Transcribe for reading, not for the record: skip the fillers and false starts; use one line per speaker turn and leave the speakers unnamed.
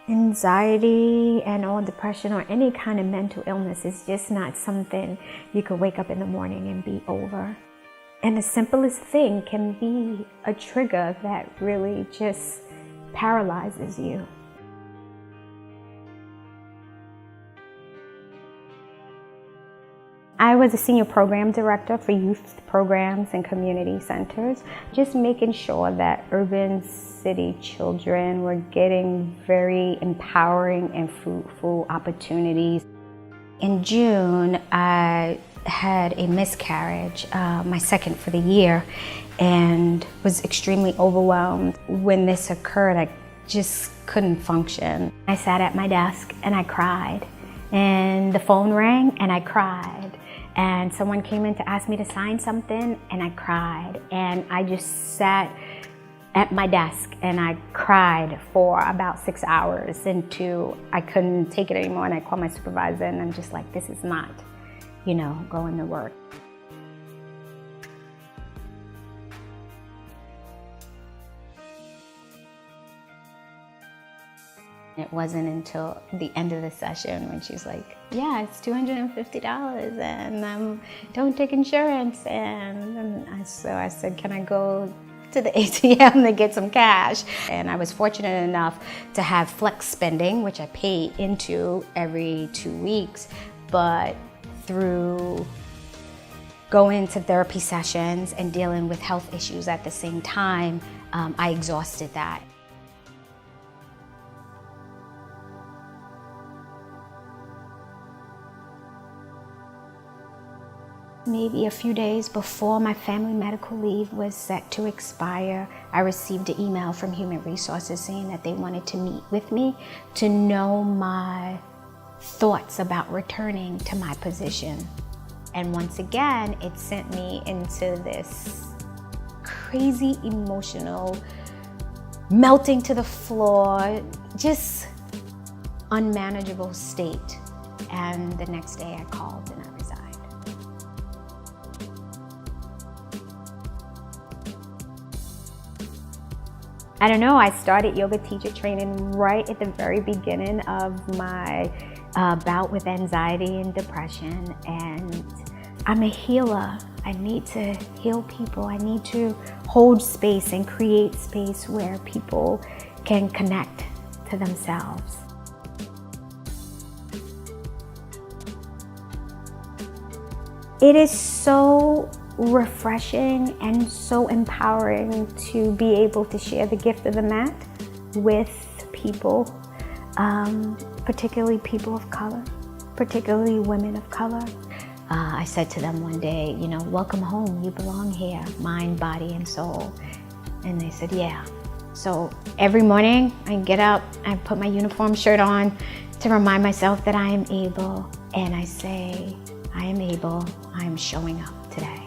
Anxiety or depression or any kind of mental illness is just not something you could wake up in the morning and be over. And the simplest thing can be a trigger that really just paralyzes you. I was a senior program director for youth programs and community centers, just making sure that urban city children were getting very empowering and fruitful opportunities. In June, I had a miscarriage, my second for the year, and was extremely overwhelmed. When this occurred, I just couldn't function. I sat at my desk and I cried, and the phone rang and I cried. And someone came in to ask me to sign something, and I cried. And I just sat at my desk and I cried for about 6 hours until I couldn't take it anymore. And I called my supervisor and I'm just like, this is not, going to work. It wasn't until the end of the session when she's like, yeah, it's $250 and don't take insurance. So I said, can I go to the ATM to get some cash? And I was fortunate enough to have flex spending, which I pay into every 2 weeks. But through going to therapy sessions and dealing with health issues at the same time, I exhausted that. Maybe a few days before my family medical leave was set to expire, I received an email from Human Resources saying that they wanted to meet with me to know my thoughts about returning to my position. And once again, it sent me into this crazy emotional, melting to the floor, just unmanageable state. And the next day I called and I resigned. I don't know, I started yoga teacher training right at the very beginning of my bout with anxiety and depression, and I'm a healer. I need to heal people. I need to hold space and create space where people can connect to themselves. It is so refreshing and so empowering to be able to share the gift of the mat with people, particularly people of color, particularly women of color. I said to them one day, welcome home, you belong here, mind, body, and soul. And they said, yeah. So every morning I get up, I put my uniform shirt on to remind myself that I am able, and I say, I am able, I am showing up today.